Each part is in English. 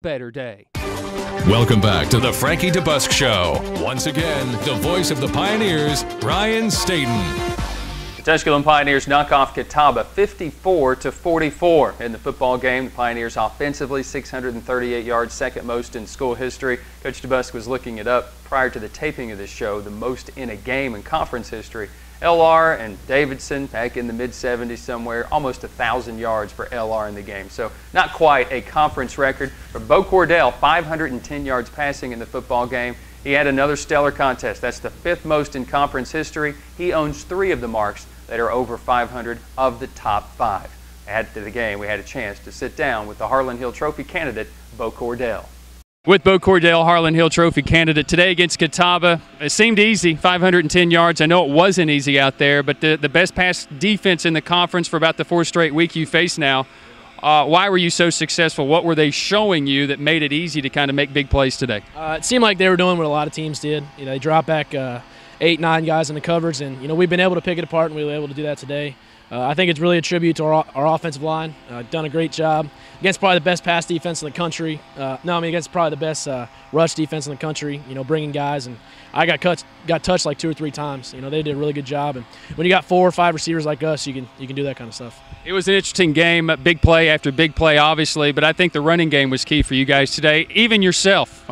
better day. Welcome back to the Frankie DeBusk Show. Once again, the voice of the Pioneers, Brian Staten. The Tusculum Pioneers knock off Catawba 54-44 in the football game. The Pioneers offensively 638 yards, second most in school history. Coach DeBusk was looking it up prior to the taping of this show, the most in a game in conference history. LR and Davidson back in the mid-70s somewhere, almost 1,000 yards for LR in the game. So not quite a conference record. For Beau Cordell, 510 yards passing in the football game. He had another stellar contest. That's the fifth most in conference history. He owns 3 of the marks that are over 500 of the top 5. Add to the game, we had a chance to sit down with the Harlan Hill Trophy candidate, Beau Cordell. With Beau Cordell, Harlan Hill Trophy candidate today against Catawba. It seemed easy, 510 yards. I know it wasn't easy out there, but the best pass defense in the conference for about the 4th straight week you face now. Why were you so successful? What were they showing you that made it easy to kind of make big plays today? It seemed like they were doing what a lot of teams did. You know, they drop back 8, 9 guys in the coverage, and you know we've been able to pick it apart, and we were able to do that today. I think it's really a tribute to our offensive line. Done a great job against probably the best pass defense in the country. Against probably the best rush defense in the country. You know, bringing guys, and I got touched like 2 or 3 times. You know, they did a really good job, and when you got 4 or 5 receivers like us, you can do that kind of stuff. It was an interesting game, big play after big play, obviously, but I think the running game was key for you guys today. Even yourself,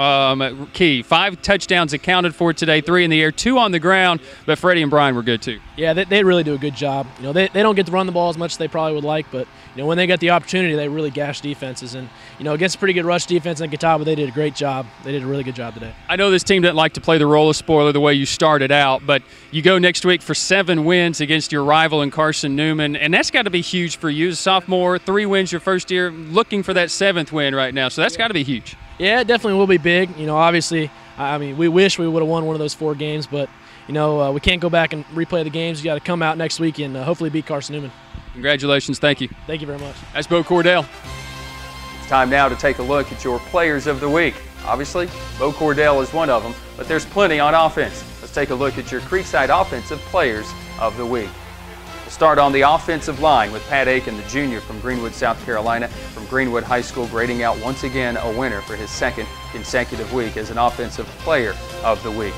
key. 5 touchdowns accounted for today, 3 in the air, 2 on the ground, but Freddie and Brian were good too. Yeah, they really do a good job. You know, they don't get to run the ball as much as they probably would like, but you know, when they get the opportunity, they really gash defenses. And you know, against a pretty good rush defense in Catawba, they did a great job. They did a really good job today. I know this team didn't like to play the role of spoiler the way you started out, but you go next week for 7 wins against your rival in Carson Newman, and that's got to be huge for you as a sophomore. 3 wins your first year, looking for that 7th win right now, so that's got to be huge. Yeah, it definitely will be big. You know, obviously, I mean, we wish we would have won one of those 4 games, but you know, we can't go back and replay the games. You got to come out next week and hopefully beat Carson Newman. Congratulations. Thank you. Thank you very much. That's Beau Cordell. It's time now to take a look at your players of the week. Obviously, Beau Cordell is one of them, but there's plenty on offense. Let's take a look at your Creekside offensive players of the week. We'll start on the offensive line with Pat Aiken, the junior from Greenwood, South Carolina, from Greenwood High School, grading out once again a winner for his 2nd consecutive week as an offensive player of the week.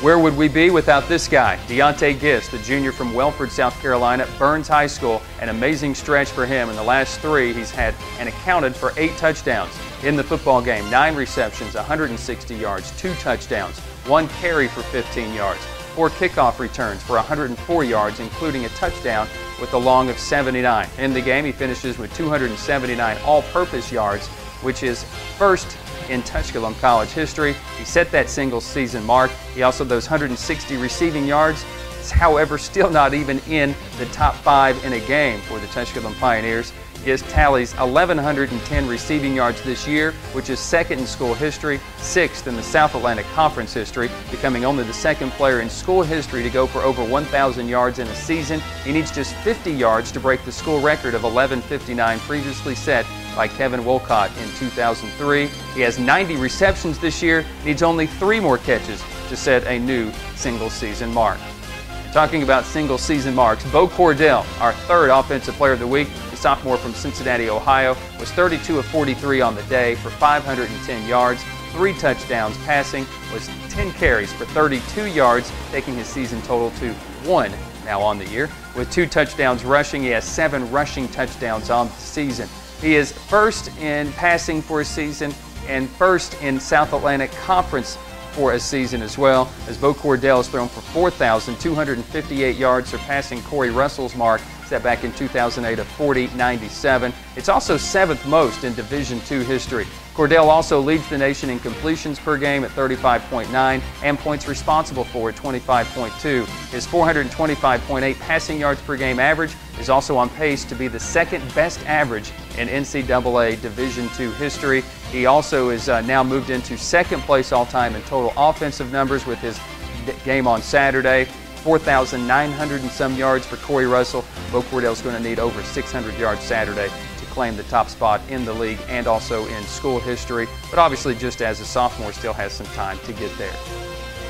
Where would we be without this guy? Deontay Gist, the junior from Welford, South Carolina, Burns High School. An amazing stretch for him. In the last 3, he's had and accounted for 8 touchdowns in the football game. 9 receptions, 160 yards, 2 touchdowns, 1 carry for 15 yards, 4 kickoff returns for 104 yards, including a touchdown with a long of 79. In the game, he finishes with 279 all-purpose yards, which is first in Tusculum College history. He set that single season mark. He also those 160 receiving yards. It's, however, still not even in the top 5 in a game for the Tusculum Pioneers. Gist tallies 1,110 receiving yards this year, which is 2nd in school history, 6th in the South Atlantic Conference history, becoming only the 2nd player in school history to go for over 1,000 yards in a season. He needs just 50 yards to break the school record of 1159 previously set by Kevin Wolcott in 2003. He has 90 receptions this year, needs only 3 more catches to set a new single-season mark. Talking about single-season marks, Beau Cordell, our 3rd offensive player of the week, the sophomore from Cincinnati, Ohio, was 32 of 43 on the day for 510 yards, 3 touchdowns passing, was 10 carries for 32 yards, taking his season total to 1 now on the year. With 2 touchdowns rushing, he has 7 rushing touchdowns on the season. He is 1st in passing for a season and 1st in South Atlantic Conference for a season as well, as Beau Cordell has thrown for 4,258 yards, surpassing Corey Russell's mark set back in 2008 of 40.97. It's also 7th most in Division II history. Cordell also leads the nation in completions per game at 35.9 and points responsible for at 25.2. His 425.8 passing yards per game average is also on pace to be the 2nd best average in NCAA Division II history. He also is now moved into 2nd place all-time in total offensive numbers with his game on Saturday. 4,900 and some yards for Corey Russell. Beau Cordell's going to need over 600 yards Saturday to claim the top spot in the league and also in school history. But obviously, just as a sophomore, still has some time to get there.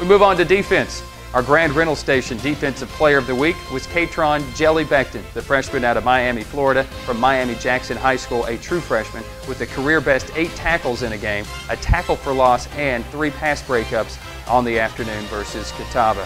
We move on to defense. Our Grand Rental Station Defensive Player of the Week was Katron Jelly Becton, the freshman out of Miami, Florida, from Miami-Jackson High School, a true freshman with a career-best 8 tackles in a game, a tackle for loss, and 3 pass breakups on the afternoon versus Catawba.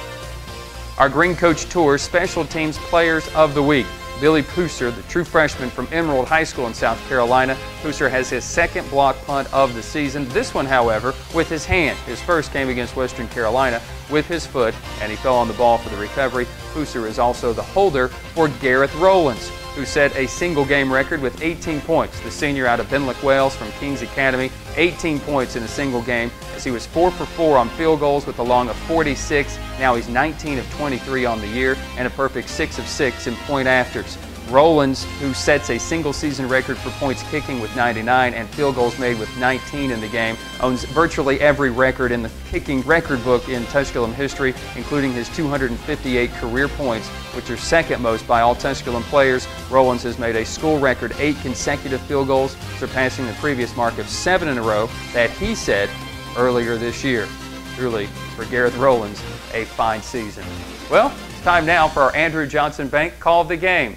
Our Green Coach Tour Special Teams Players of the Week. Billy Pousser, the true freshman from Emerald High School in South Carolina. Pousser has his 2nd block punt of the season. This one, however, with his hand. His first came against Western Carolina with his foot, and he fell on the ball for the recovery. Pousser is also the holder for Gareth Rowlands, who set a single-game record with 18 points. The senior out of Benwick, Wales from King's Academy, 18 points in a single game, as he was 4 for 4 on field goals with a long of 46. Now he's 19 of 23 on the year and a perfect 6 of 6 in point afters. Rowlands, who sets a single-season record for points kicking with 99 and field goals made with 19 in the game, owns virtually every record in the kicking record book in Tusculum history, including his 258 career points, which are 2nd most by all Tusculum players. Rowlands has made a school record 8 consecutive field goals, surpassing the previous mark of 7 in a row that he set earlier this year. Truly, for Gareth Rowlands, a fine season. Well, it's time now for our Andrew Johnson Bank Call of the Game.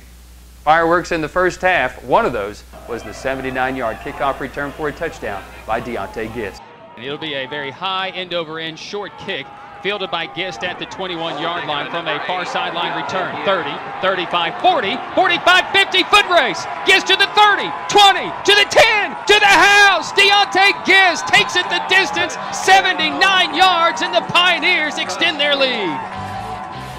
Fireworks in the first half. One of those was the 79-yard kickoff return for a touchdown by Deontay Gist. And it'll be a very high end-over-end short kick fielded by Gist at the 21-yard line from a far sideline return. 30, 35, 40, 45, 50, foot race. Gist to the 30, 20, to the 10, to the house. Deontay Gist takes it the distance, 79 yards, and the Pioneers extend their lead.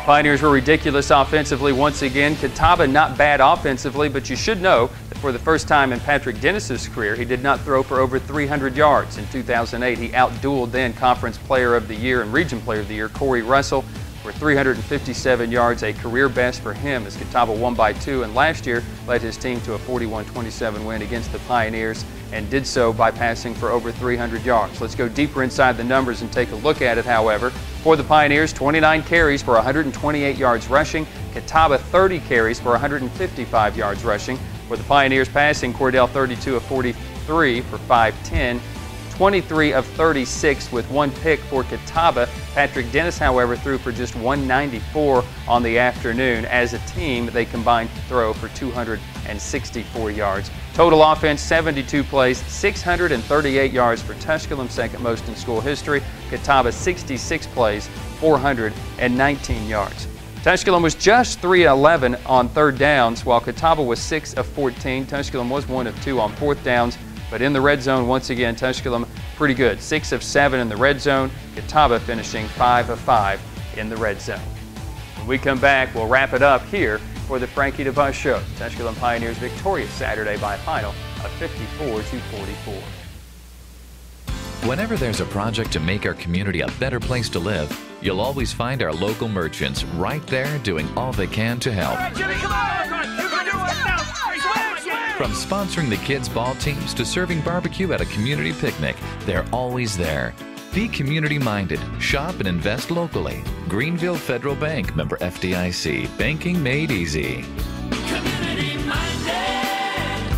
Pioneers were ridiculous offensively once again. Catawba not bad offensively, but you should know that for the first time in Patrick Dennis's career, he did not throw for over 300 yards. In 2008, he outdueled then Conference Player of the Year and Region Player of the Year, Corey Russell, for 357 yards, a career best for him as Catawba won by 2, and last year led his team to a 41-27 win against the Pioneers and did so by passing for over 300 yards. Let's go deeper inside the numbers and take a look at it, however. For the Pioneers, 29 carries for 128 yards rushing. Catawba 30 carries for 155 yards rushing. For the Pioneers passing, Cordell 32 of 43 for 510. 23 of 36 with 1 pick for Catawba. Patrick Dennis, however, threw for just 194 on the afternoon. As a team, they combined to throw for 264 yards. Total offense, 72 plays, 638 yards for Tusculum, 2nd most in school history. Catawba, 66 plays, 419 yards. Tusculum was just 3-11 on 3rd downs, while Catawba was 6 of 14. Tusculum was 1 of 2 on 4th downs. But in the red zone, once again, Tusculum pretty good. 6 of 7 in the red zone. Catawba finishing 5 of 5 in the red zone. When we come back, we'll wrap it up here for the Frankie DeBusk Show. Tusculum Pioneers victorious Saturday by a final of 54-44. Whenever there's a project to make our community a better place to live, you'll always find our local merchants right there doing all they can to help. From sponsoring the kids' ball teams to serving barbecue at a community picnic, they're always there. Be community-minded. Shop and invest locally. Greenville Federal Bank, member FDIC. Banking made easy. Community-minded,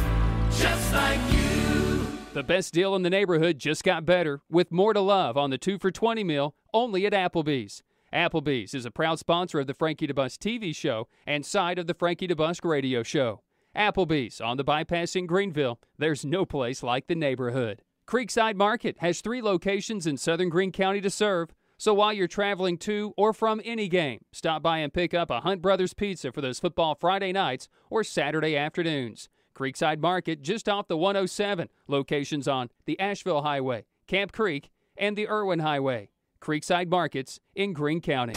just like you. The best deal in the neighborhood just got better with more to love on the 2 for $20 meal only at Applebee's. Applebee's is a proud sponsor of the Frankie DeBusk TV show and side of the Frankie DeBusk radio show. Applebee's on the bypass in Greenville. There's no place like the neighborhood. Creekside Market has 3 locations in southern Greene County to serve. So while you're traveling to or from any game, stop by and pick up a Hunt Brothers Pizza for those football Friday nights or Saturday afternoons. Creekside Market just off the 107. Locations on the Asheville Highway, Camp Creek, and the Irwin Highway. Creekside Markets in Greene County.